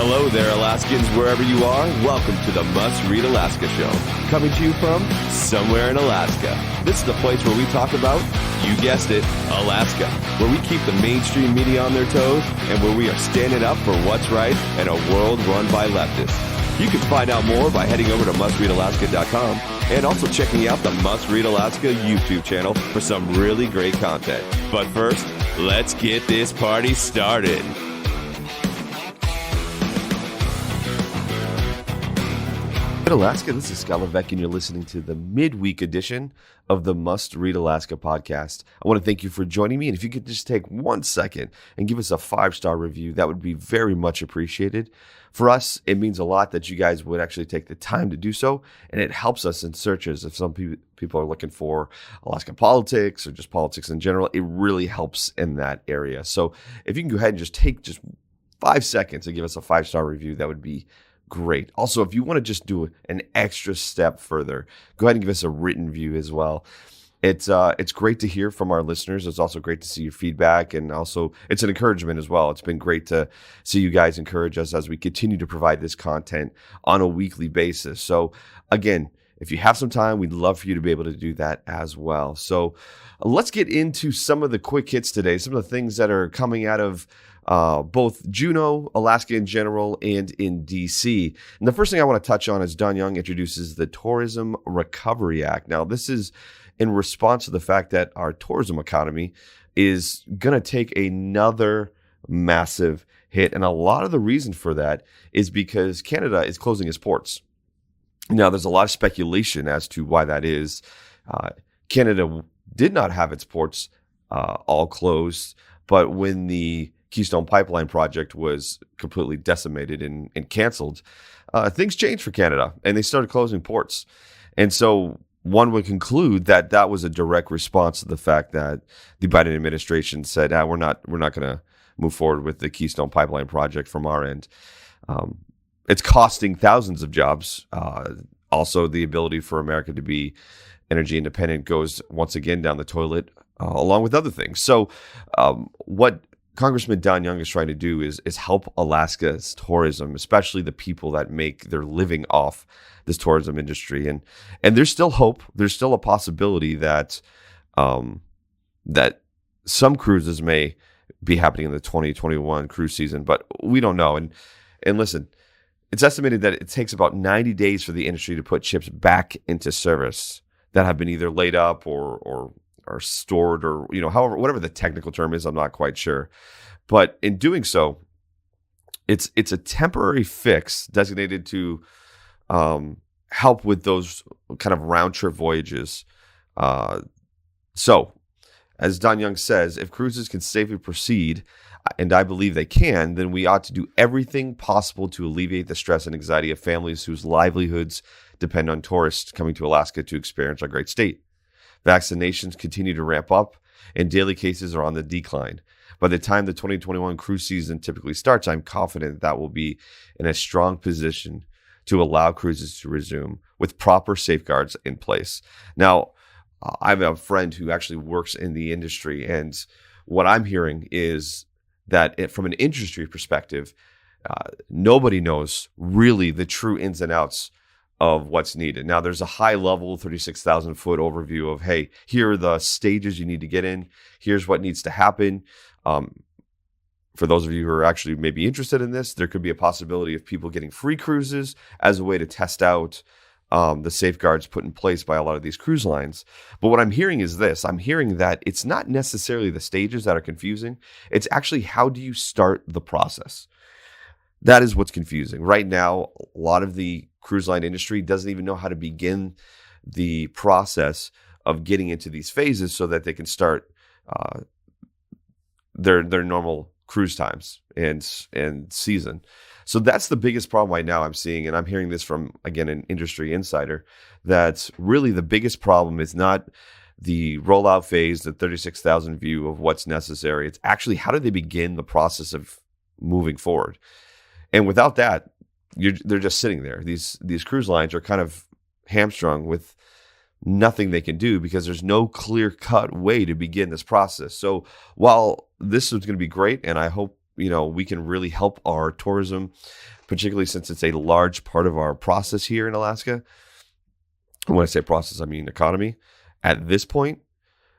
Hello there, Alaskans, wherever you are. Welcome to the Must Read Alaska Show, coming to you from somewhere in Alaska. This is the place where we talk about, you guessed it, Alaska, where we keep the mainstream media on their toes and where we are standing up for what's right in a world run by leftists. You can find out more by heading over to mustreadalaska.com and also checking out the Must Read Alaska YouTube channel for some really great content. But first, let's get this party started. In Alaska, this is Levesque, and you're listening to the Midweek Edition of the Must Read Alaska podcast. I want to thank you for joining me, and if you could just take 1 second and give us a 5-star review, that would be very much appreciated. For us, it means a lot that you guys would actually take the time to do so, and it helps us in searches. If some people are looking for Alaska politics or just politics in general, it really helps in that area. So if you can go ahead and just take 5 seconds and give us a 5-star review, that would be great. Also, if you want to just do an extra step further, go ahead and give us a written review as well. It's great to hear from our listeners. It's also great to see your feedback, and also it's an encouragement as well. It's been great to see you guys encourage us as we continue to provide this content on a weekly basis. So again, if you have some time, we'd love for you to be able to do that as well. So let's get into some of the quick hits today, some of the things that are coming out of both Juneau, Alaska in general, and in D.C. And the first thing I want to touch on is Don Young introduces the Tourism Recovery Act. Now, this is in response to the fact that our tourism economy is going to take another massive hit. And a lot of the reason for that is because Canada is closing its ports. Now, there's a lot of speculation as to why that is. Canada did not have its ports all closed, but when the Keystone Pipeline project was completely decimated and canceled, things changed for Canada, and they started closing ports. And so one would conclude that that was a direct response to the fact that the Biden administration said, we're not going to move forward with the Keystone Pipeline project from our end. It's costing thousands of jobs. Also, the ability for America to be energy independent goes once again down the toilet, along with other things. So what Congressman Don Young is trying to do is help Alaska's tourism, especially the people that make their living off this tourism industry. And there's still hope. There's still a possibility that that some cruises may be happening in the 2021 cruise season, but we don't know. And listen, it's estimated that it takes about 90 days for the industry to put ships back into service that have been either laid up or stored, or however, whatever the technical term is, I'm not quite sure. But in doing so, it's a temporary fix designated to help with those kind of round trip voyages. So, as Don Young says, if cruises can safely proceed, and I believe they can, then we ought to do everything possible to alleviate the stress and anxiety of families whose livelihoods depend on tourists coming to Alaska to experience our great state. Vaccinations continue to ramp up, and daily cases are on the decline. By the time the 2021 cruise season typically starts, I'm confident that we'll be in a strong position to allow cruises to resume with proper safeguards in place. Now, I have a friend who actually works in the industry, and what I'm hearing is that from an industry perspective, nobody knows really the true ins and outs of what's needed. Now, there's a high-level 36,000-foot overview of, hey, here are the stages you need to get in. Here's what needs to happen. For those of you who are actually maybe interested in this, there could be a possibility of people getting free cruises as a way to test out the safeguards put in place by a lot of these cruise lines. But what I'm hearing is this. I'm hearing that it's not necessarily the stages that are confusing. It's actually, how do you start the process? That is what's confusing. Right now, a lot of the cruise line industry doesn't even know how to begin the process of getting into these phases so that they can start their normal cruise times and season. So that's the biggest problem right now I'm seeing, and I'm hearing this from, again, an industry insider, that really the biggest problem is not the rollout phase, the 36,000 view of what's necessary. It's actually, how do they begin the process of moving forward? And without that, they're just sitting there. These cruise lines are kind of hamstrung with nothing they can do because there's no clear-cut way to begin this process. So while this is going to be great, and I hope we can really help our tourism, particularly since it's a large part of our process here in Alaska. And when I say process, I mean economy. At this point,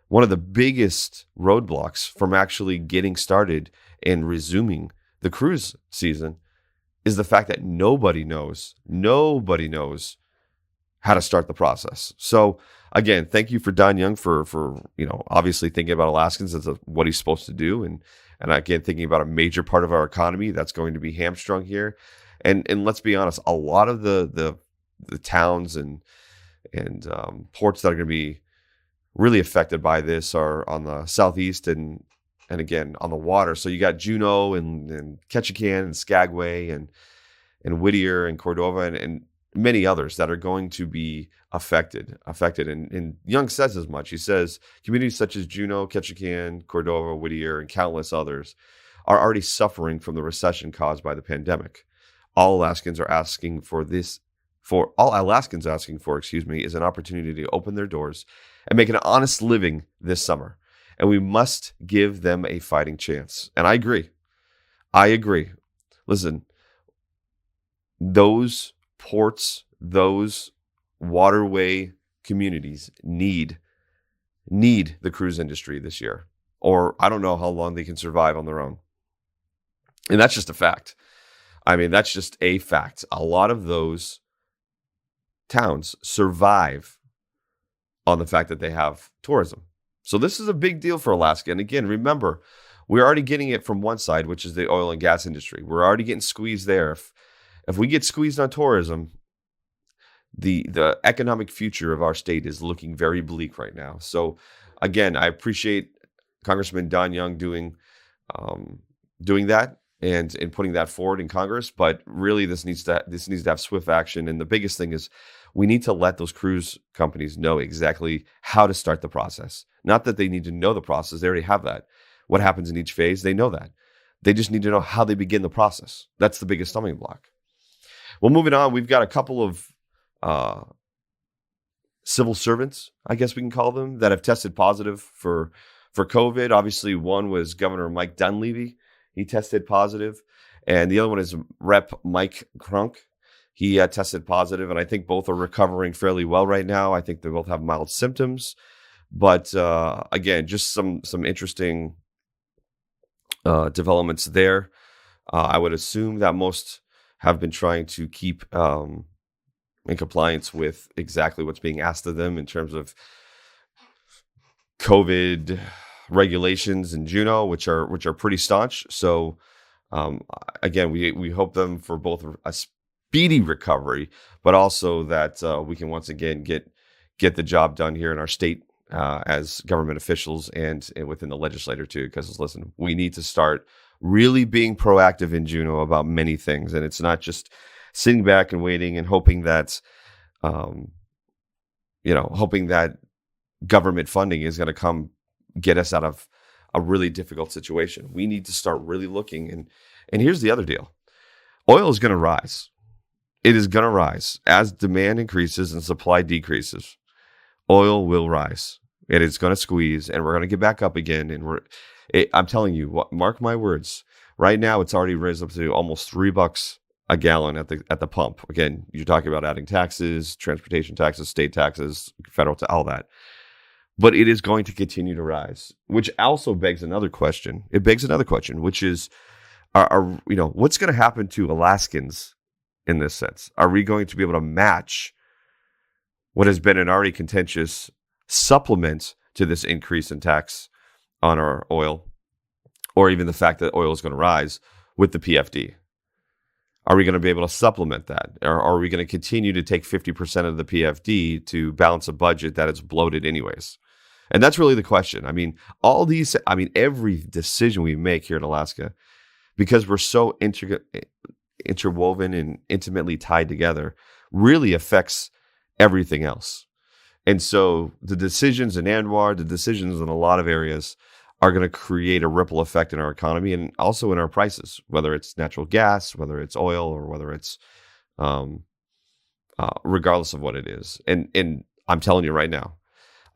one of the biggest roadblocks from actually getting started and resuming the cruise season is the fact that nobody knows how to start the process. So again, thank you for Don Young for obviously thinking about Alaskans as what he's supposed to do, and again thinking about a major part of our economy that's going to be hamstrung here. And let's be honest, a lot of the towns and ports that are going to be really affected by this are on the southeast and again on the water. So you got Juneau and Ketchikan and Skagway and Whittier and Cordova and many others that are going to be affected. And Young says as much. He says communities such as Juneau, Ketchikan, Cordova, Whittier, and countless others are already suffering from the recession caused by the pandemic. All Alaskans asking for, is an opportunity to open their doors and make an honest living this summer. And we must give them a fighting chance. And I agree. Listen, those ports, those waterway communities need the cruise industry this year, or I don't know how long they can survive on their own. And that's just a fact. I mean, that's just a fact. A lot of those towns survive on the fact that they have tourism. So this is a big deal for Alaska. And again, remember, we're already getting it from one side, which is the oil and gas industry. We're already getting squeezed there. If we get squeezed on tourism, the economic future of our state is looking very bleak right now. So again, I appreciate Congressman Don Young doing that and putting that forward in Congress. But really, this needs to have swift action. And the biggest thing is we need to let those cruise companies know exactly how to start the process. Not that they need to know the process. They already have that. What happens in each phase, they know that. They just need to know how they begin the process. That's the biggest stumbling block. Well, moving on, we've got a couple of civil servants, I guess we can call them, that have tested positive for COVID. Obviously, one was Governor Mike Dunleavy. He tested positive. And the other one is Rep. Mike Crunk. He tested positive, and I think both are recovering fairly well right now. I think they both have mild symptoms. But again, just some interesting developments there. I would assume that most have been trying to keep in compliance with exactly what's being asked of them in terms of COVID regulations in Juneau, which are pretty staunch. So again, we hope them for both a speedy recovery, but also that we can once again get the job done here in our state as government officials and within the legislature too. Because listen, we need to start really being proactive in Juneau about many things, and it's not just sitting back and waiting and hoping that government funding is going to come get us out of a really difficult situation. We need to start really looking. And here's the other deal. Oil is going to rise. It is going to rise as demand increases and supply decreases. Oil will rise. It is going to squeeze, and we're going to get back up again. And I'm telling you, mark my words. Right now, it's already raised up to almost $3 a gallon at the pump. Again, you're talking about adding taxes, transportation taxes, state taxes, federal, all that. But it is going to continue to rise, which also begs another question. It begs another question, which is, what's going to happen to Alaskans in this sense? Are we going to be able to match what has been an already contentious supplement to this increase in tax on our oil, or even the fact that oil is going to rise with the PFD? Are we going to be able to supplement that? Or are we going to continue to take 50% of the PFD to balance a budget that is bloated anyways? And that's really the question. I mean, every decision we make here in Alaska, because we're so interwoven and intimately tied together, really affects everything else. And so the decisions in Anwar, the decisions in a lot of areas are going to create a ripple effect in our economy and also in our prices, whether it's natural gas, whether it's oil, or whether it's regardless of what it is. And I'm telling you right now,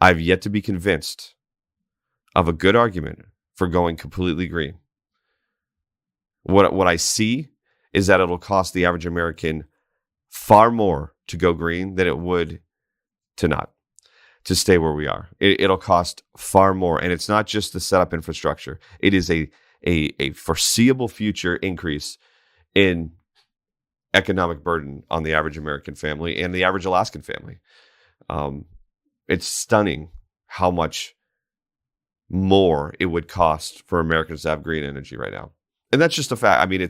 I've yet to be convinced of a good argument for going completely green. What I see is that it'll cost the average American far more to go green than it would to stay where we are. It'll cost far more. And it's not just the setup infrastructure. It is a foreseeable future increase in economic burden on the average American family and the average Alaskan family. It's stunning how much more it would cost for Americans to have green energy right now. And that's just a fact. I mean,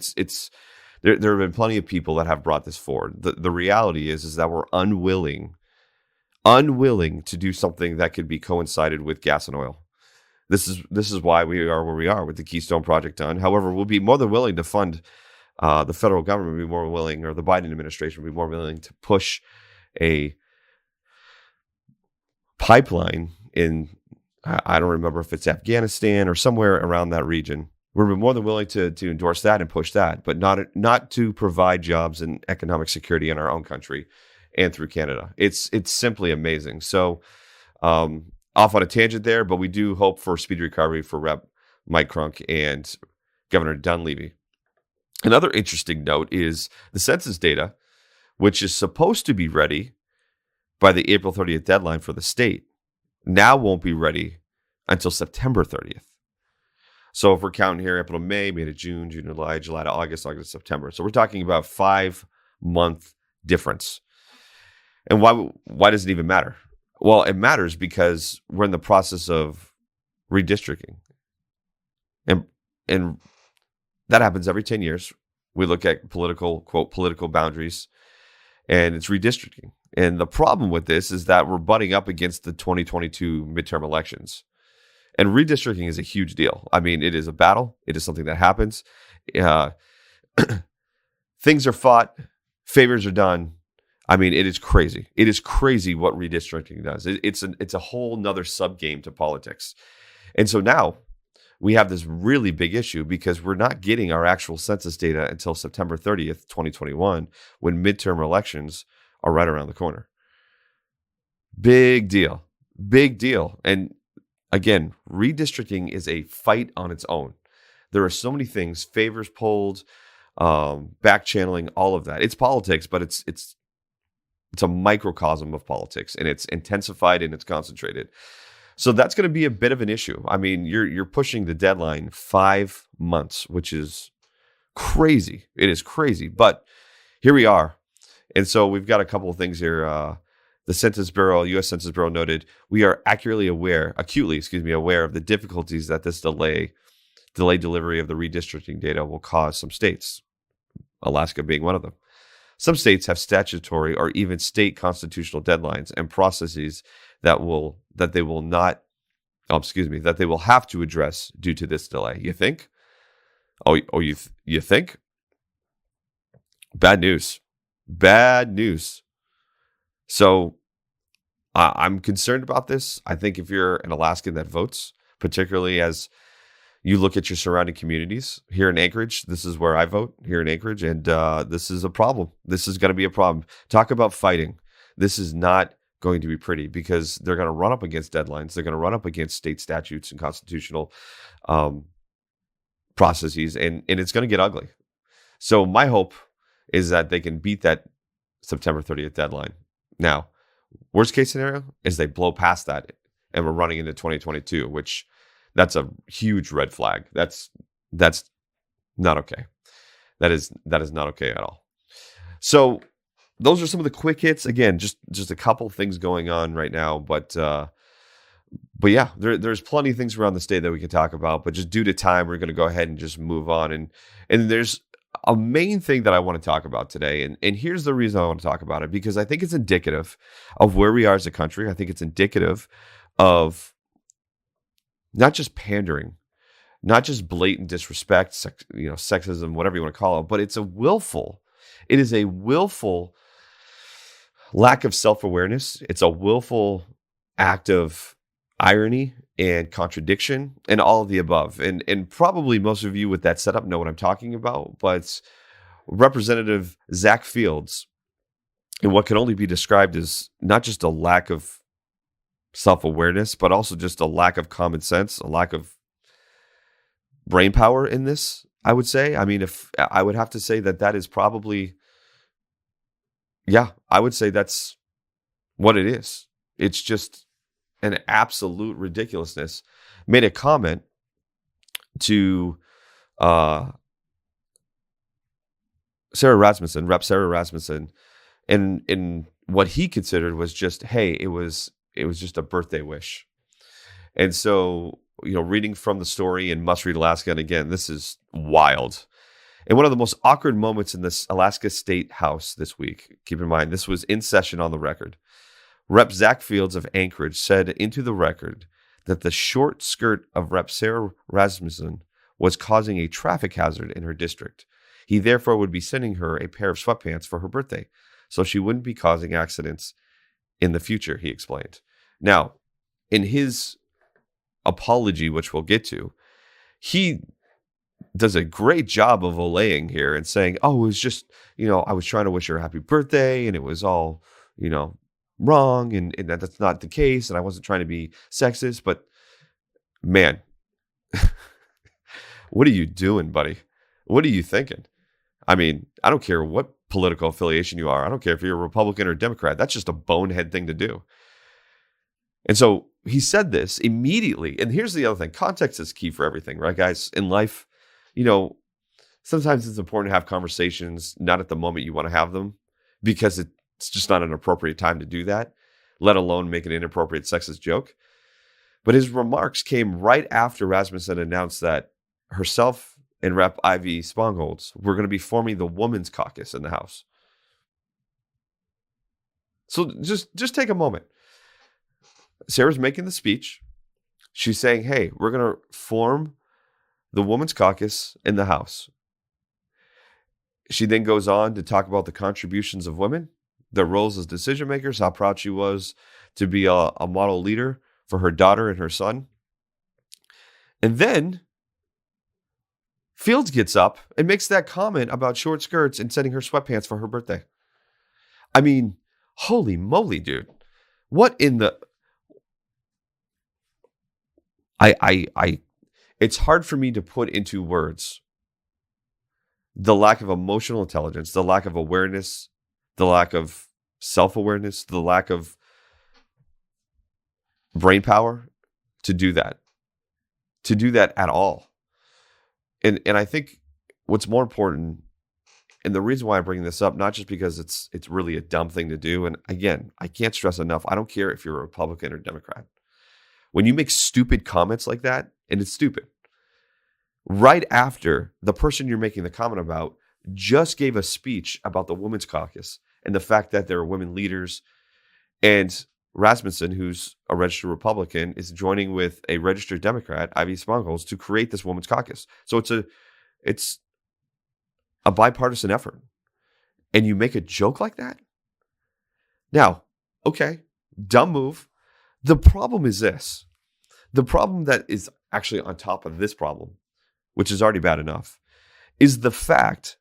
there have been plenty of people that have brought this forward. The reality is that we're unwilling to do something that could be coincided with gas and oil. This is why we are where we are with the Keystone Project done. However, we'll be more than willing to fund the federal government, will be more willing, or the Biden administration will be more willing to push a pipeline in, I don't remember if it's Afghanistan or somewhere around that region. We're more than willing to endorse that and push that, but not to provide jobs and economic security in our own country and through Canada. It's simply amazing. So off on a tangent there, but we do hope for speedy recovery for Rep. Mike Crunk and Governor Dunleavy. Another interesting note is the census data, which is supposed to be ready by the April 30th deadline for the state, now won't be ready until September 30th. So if we're counting here, April to May, May to June, June to July, July to August, August to September. So we're talking about 5-month difference. And why does it even matter? Well, it matters because we're in the process of redistricting. And that happens every 10 years. We look at political boundaries, and it's redistricting. And the problem with this is that we're butting up against the 2022 midterm elections. And redistricting is a huge deal. I mean, it is a battle. It is something that happens. Things are fought. Favors are done. I mean, it is crazy. It is crazy what redistricting does. It's a whole nother sub-game to politics. And so now we have this really big issue because we're not getting our actual census data until September 30th, 2021, when midterm elections are right around the corner. Big deal. Big deal. And again, redistricting is a fight on its own. There are so many things, favors pulled, back channeling, all of that. It's politics, but it's a microcosm of politics, and it's intensified and it's concentrated. So that's going to be a bit of an issue. I mean, you're pushing the deadline 5 months, which is crazy. It is crazy, but here we are. And so we've got a couple of things here. The Census Bureau, U.S. Census Bureau noted, we are acutely aware of the difficulties that this delayed delivery of the redistricting data will cause some states, Alaska being one of them. Some states have statutory or even state constitutional deadlines and processes that they will have to address due to this delay. You think? You think? Bad news. Bad news. So I'm concerned about this. I think if you're an Alaskan that votes, particularly as you look at your surrounding communities here in Anchorage, this is where I vote here in Anchorage, and this is a problem. This is going to be a problem. Talk about fighting. This is not going to be pretty because they're going to run up against deadlines. They're going to run up against state statutes and constitutional processes, and it's going to get ugly. So my hope is that they can beat that September 30th deadline. Now, worst case scenario is they blow past that and we're running into 2022, which that's a huge red flag. That's not okay. That is not okay at all. So those are some of the quick hits. Again, just a couple things going on right now, but yeah, there's plenty of things around the state that we can talk about, but just due to time, we're going to go ahead and just move on. And there's a main thing that I want to talk about today. And here's the reason I want to talk about it, because I think it's indicative of where we are as a country. I think it's indicative of not just pandering, not just blatant disrespect, sexism, whatever you want to call it, but it is a willful lack of self-awareness. It's a willful act of irony and contradiction and all of the above. And probably most of you with that setup know what I'm talking about, but Representative Zack Fields, in what can only be described as not just a lack of self-awareness, but also just a lack of common sense, a lack of brain power in this. I would say. I mean, if I would have to say that is probably, yeah, I would say that's what it is. It's just an absolute ridiculousness. Made a comment to Sara Rasmussen, Rep Sara Rasmussen, and in what he considered was just, hey, it was just a birthday wish. And so, reading from the story in Must Read Alaska, and again, this is wild. And one of the most awkward moments in this Alaska State House this week, keep in mind, this was in session on the record. Rep Zack Fields of Anchorage said into the record that the short skirt of Rep Sara Rasmussen was causing a traffic hazard in her district. He therefore would be sending her a pair of sweatpants for her birthday, so she wouldn't be causing accidents in the future, he explained. Now, in his apology, which we'll get to, he does a great job of allaying here and saying, oh, it was just, I was trying to wish her a happy birthday and it was all, wrong and that's not the case and I wasn't trying to be sexist. But man, what are you doing, buddy? What are you thinking? I mean, I don't care what political affiliation you are. I don't care if you're a Republican or a Democrat. That's just a bonehead thing to do. And so he said this immediately. And here's the other thing. Context is key for everything, right, guys? In life, sometimes it's important to have conversations, not at the moment you want to have them, because it's just not an appropriate time to do that, let alone make an inappropriate sexist joke. But his remarks came right after Rasmussen announced that herself and Rep. Ivy Spongholz were going to be forming the Women's Caucus in the House. So just take a moment. Sarah's making the speech. She's saying, hey, we're going to form the Women's Caucus in the House. She then goes on to talk about the contributions of women, their roles as decision makers, how proud she was to be a model leader for her daughter and her son. And then Fields gets up and makes that comment about short skirts and sending her sweatpants for her birthday. I mean, holy moly, dude. What in the... It's hard for me to put into words the lack of emotional intelligence, the lack of awareness, the lack of self-awareness, the lack of brain power to do that at all. And I think what's more important, and the reason why I bring this up, not just because it's really a dumb thing to do, and again, I can't stress enough, I don't care if you're a Republican or Democrat. When you make stupid comments like that, and it's stupid, right after the person you're making the comment about just gave a speech about the Women's Caucus and the fact that there are women leaders, and Rasmussen, who's a registered Republican, is joining with a registered Democrat, Ivy Spongholz, to create this Women's Caucus. So it's a bipartisan effort. And you make a joke like that? Now, okay, dumb move. The problem is this. The problem that is actually on top of this problem, which is already bad enough, is the fact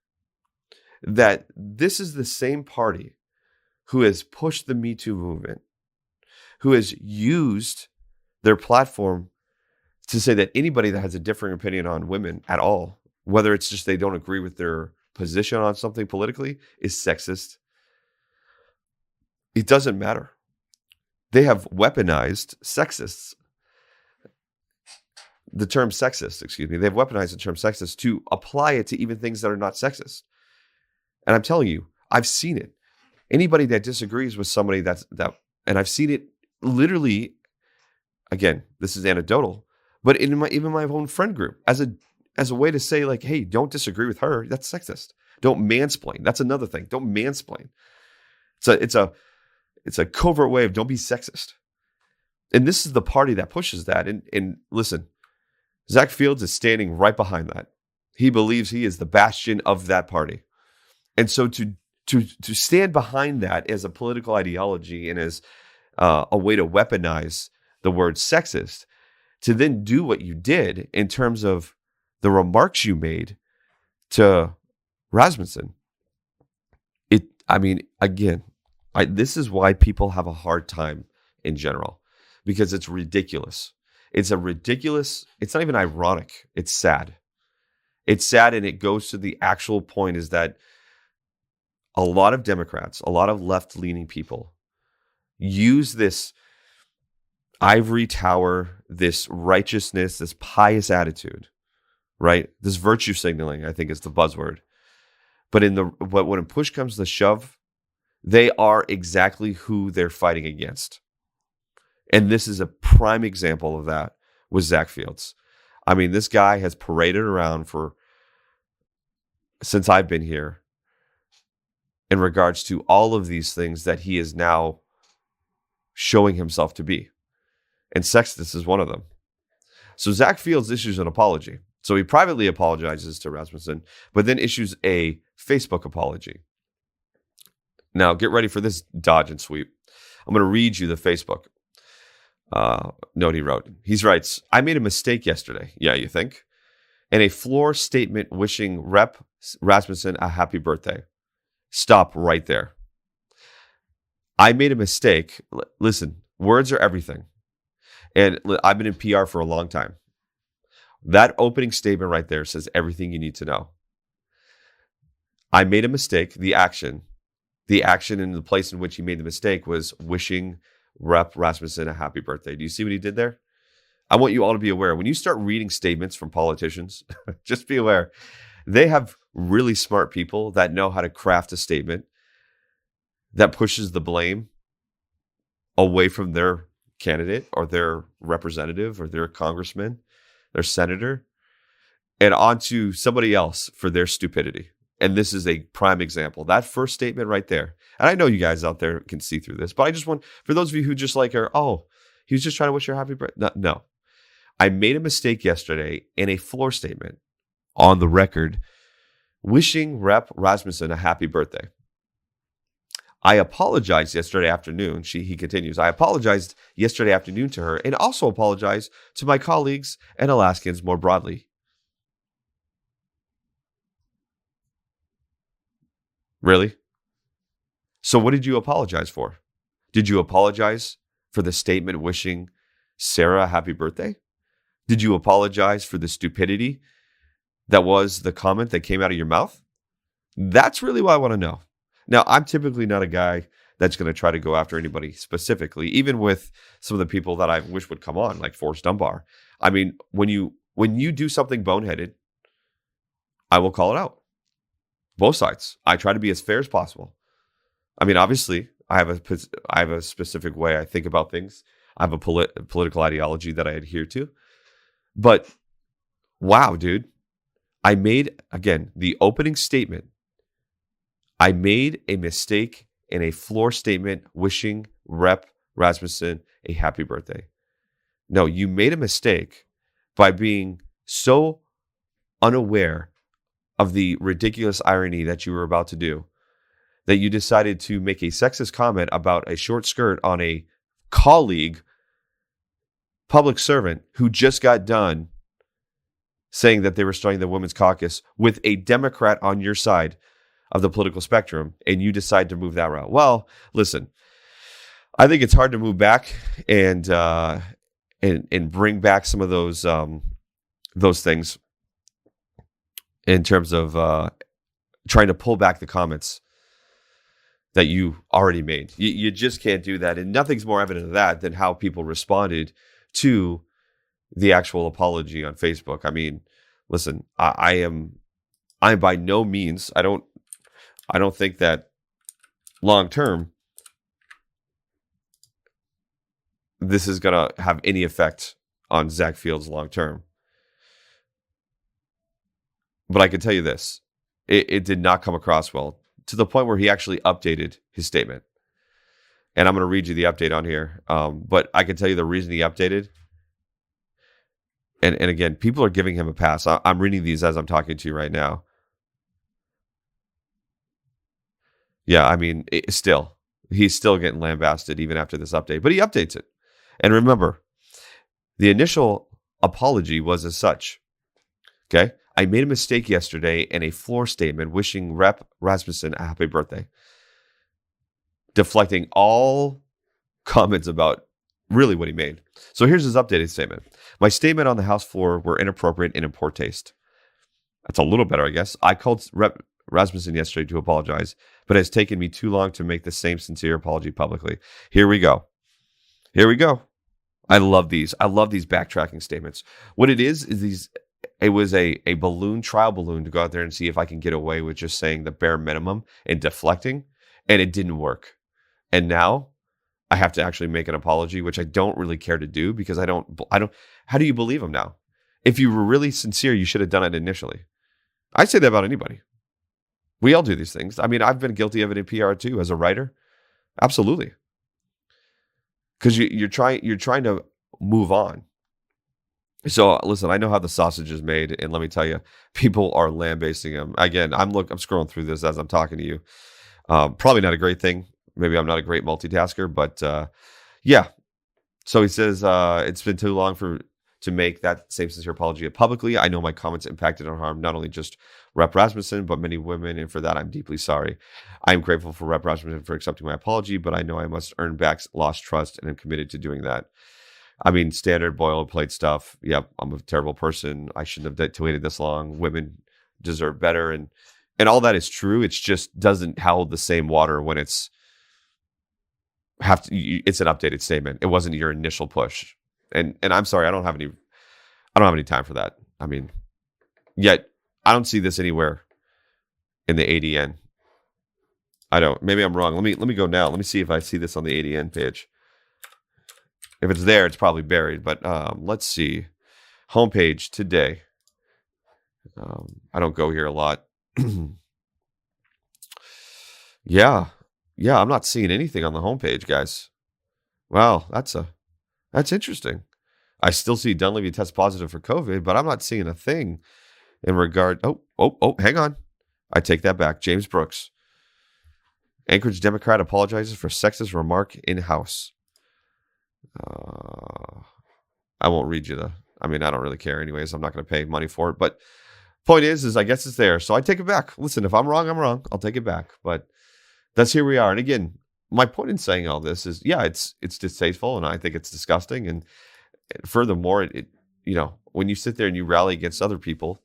that this is the same party who has pushed the Me Too movement, who has used their platform to say that anybody that has a differing opinion on women at all, whether it's just they don't agree with their position on something politically, is sexist. It doesn't matter. They have weaponized the term sexist, they've weaponized the term sexist to apply it to even things that are not sexist. And I'm telling you, I've seen it. Anybody that disagrees with somebody and I've seen it literally, again, this is anecdotal, but in even my own friend group, as a way to say, like, hey, don't disagree with her. That's sexist. Don't mansplain. That's another thing. Don't mansplain. It's a covert way of don't be sexist. And this is the party that pushes that. And listen, Zack Fields is standing right behind that. He believes he is the bastion of that party. And so to stand behind that as a political ideology and as a way to weaponize the word sexist, to then do what you did in terms of the remarks you made to Rasmussen, this is why people have a hard time in general, because it's ridiculous. It's not even ironic. It's sad. It's sad, and it goes to the actual point is that a lot of Democrats, a lot of left-leaning people use this ivory tower, this righteousness, this pious attitude, right? This virtue signaling, I think, is the buzzword. But when push comes to shove, they are exactly who they're fighting against. And this is a prime example of that with Zack Fields. I mean, this guy has paraded around since I've been here in regards to all of these things that he is now showing himself to be. And sexist is one of them. So Zack Fields issues an apology. So he privately apologizes to Rasmussen, but then issues a Facebook apology. Now, get ready for this dodge and sweep. I'm going to read you the Facebook note he wrote. He writes, "I made a mistake yesterday." Yeah, you think? "And a floor statement wishing Rep. Rasmussen a happy birthday." Stop right there. I made a mistake. Listen, words are everything. And I've been in PR for a long time. That opening statement right there says everything you need to know. I made a mistake. The action in the place in which he made the mistake was wishing Rep. Rasmussen a happy birthday. Do you see what he did there? I want you all to be aware. When you start reading statements from politicians, just be aware. They have really smart people that know how to craft a statement that pushes the blame away from their candidate or their representative or their congressman, their senator, and onto somebody else for their stupidity. And this is a prime example. That first statement right there. And I know you guys out there can see through this, but I just want, for those of you who just like are, oh, he was just trying to wish her happy birthday. No. I made a mistake yesterday in a floor statement on the record wishing Rep. Rasmussen a happy birthday. I apologized yesterday afternoon. He continues, I apologized yesterday afternoon to her and also apologized to my colleagues and Alaskans more broadly. Really? So what did you apologize for? Did you apologize for the statement wishing Sara a happy birthday? Did you apologize for the stupidity that was the comment that came out of your mouth? That's really what I want to know. Now, I'm typically not a guy that's going to try to go after anybody specifically, even with some of the people that I wish would come on, like Forrest Dunbar. I mean, when you do something boneheaded, I will call it out. Both sides. I try to be as fair as possible. I mean, obviously, I have a specific way I think about things. I have a political ideology that I adhere to. But wow, dude, I made, again, the opening statement. I made a mistake in a floor statement wishing Rep. Rasmussen a happy birthday. No, you made a mistake by being so unaware of the ridiculous irony that you were about to do that you decided to make a sexist comment about a short skirt on a colleague, public servant, who just got done saying that they were starting the Women's Caucus with a Democrat on your side of the political spectrum, and you decide to move that route. Well, listen, I think it's hard to move back and bring back some of those things in terms of trying to pull back the comments that you already made. You just can't do that, and nothing's more evident of that than how people responded to the actual apology on Facebook. I mean, listen, I'm by no means, I don't think that long term this is going to have any effect on Zack Fields long term. But I can tell you this, it did not come across well, to the point where he actually updated his statement. And I'm going to read you the update on here. But I can tell you the reason he updated. And again, people are giving him a pass. I'm reading these as I'm talking to you right now. Yeah, I mean, he's still getting lambasted even after this update. But he updates it. And remember, the initial apology was as such. Okay? I made a mistake yesterday in a floor statement wishing Rep. Rasmussen a happy birthday. Deflecting all comments about really what he made. So here's his updated statement. My statement on the House floor were inappropriate and in poor taste. That's a little better, I guess. I called Rasmussen yesterday to apologize, but it has taken me too long to make the same sincere apology publicly. Here we go. I love these. I love these backtracking statements. What it is these. It was a trial balloon to go out there and see if I can get away with just saying the bare minimum and deflecting, and it didn't work. And now I have to actually make an apology, which I don't really care to do because I don't. How do you believe him now? If you were really sincere, you should have done it initially. I say that about anybody. We all do these things. I mean, I've been guilty of it in PR too as a writer. Absolutely. Because you're trying to move on. So listen, I know how the sausage is made, and let me tell you, people are lambasting them. Again, I'm scrolling through this as I'm talking to you. Probably not a great thing. Maybe I'm not a great multitasker, but yeah. So he says it's been too long to make that same sincere apology publicly. I know my comments impacted and harmed not only just Rep. Rasmussen, but many women, and for that, I'm deeply sorry. I'm grateful for Rep. Rasmussen for accepting my apology, but I know I must earn back lost trust, and I'm committed to doing that. I mean, standard boilerplate stuff. Yep, I'm a terrible person. I shouldn't have waited this long. Women deserve better, and all that is true. It just doesn't hold the same water when it's an updated statement. It wasn't your initial push. And I'm sorry, I don't have any time for that. I mean, yet I don't see this anywhere in the ADN. I don't. Maybe I'm wrong. Let me go now. Let me see if I see this on the ADN page. If it's there, it's probably buried. But let's see. Homepage today. I don't go here a lot. Yeah. I'm not seeing anything on the homepage, guys. Wow, that's interesting. I still see Dunleavy test positive for COVID, but I'm not seeing a thing in regard. Oh, hang on. I take that back. James Brooks. Anchorage Democrat apologizes for sexist remark in-house. I won't read you I don't really care anyways. I'm not going to pay money for it. But point is I guess it's there. So I take it back. Listen, if I'm wrong, I'm wrong. I'll take it back. But that's here we are. And again, my point in saying all this is, yeah, it's distasteful, and I think it's disgusting. And furthermore, it when you sit there and you rally against other people,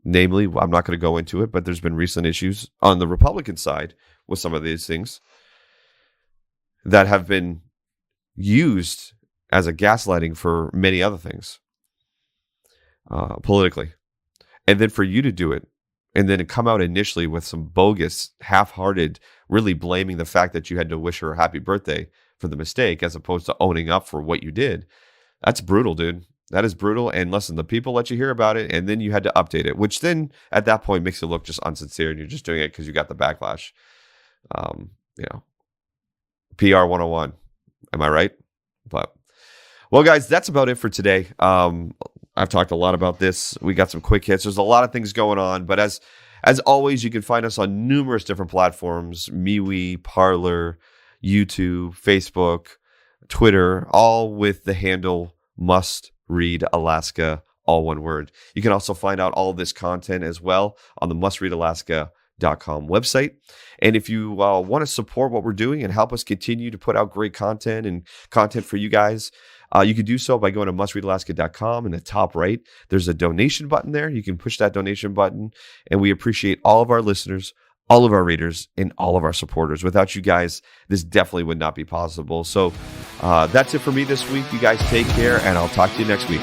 namely, I'm not going to go into it, but there's been recent issues on the Republican side with some of these things that have been used as a gaslighting for many other things politically. And then for you to do it and then to come out initially with some bogus, half-hearted, really blaming the fact that you had to wish her a happy birthday for the mistake as opposed to owning up for what you did. That's brutal, dude. That is brutal. And listen, the people let you hear about it, and then you had to update it, which then at that point makes it look just unsincere, and you're just doing it because you got the backlash. PR 101. Am I right? But, well, guys, that's about it for today. I've talked a lot about this. We got some quick hits. There's a lot of things going on, but as always, you can find us on numerous different platforms: MeWe, Parler, YouTube, Facebook, Twitter, all with the handle Must Read Alaska, all one word. You can also find out all of this content as well on the mustreadalaska.com website. And if you want to support what we're doing and help us continue to put out great content and content for you guys, you can do so by going to mustreadalaska.com. In the top right, there's a donation button there. You can push that donation button. And we appreciate all of our listeners, all of our readers, and all of our supporters. Without you guys, this definitely would not be possible. So that's it for me this week. You guys take care, and I'll talk to you next week.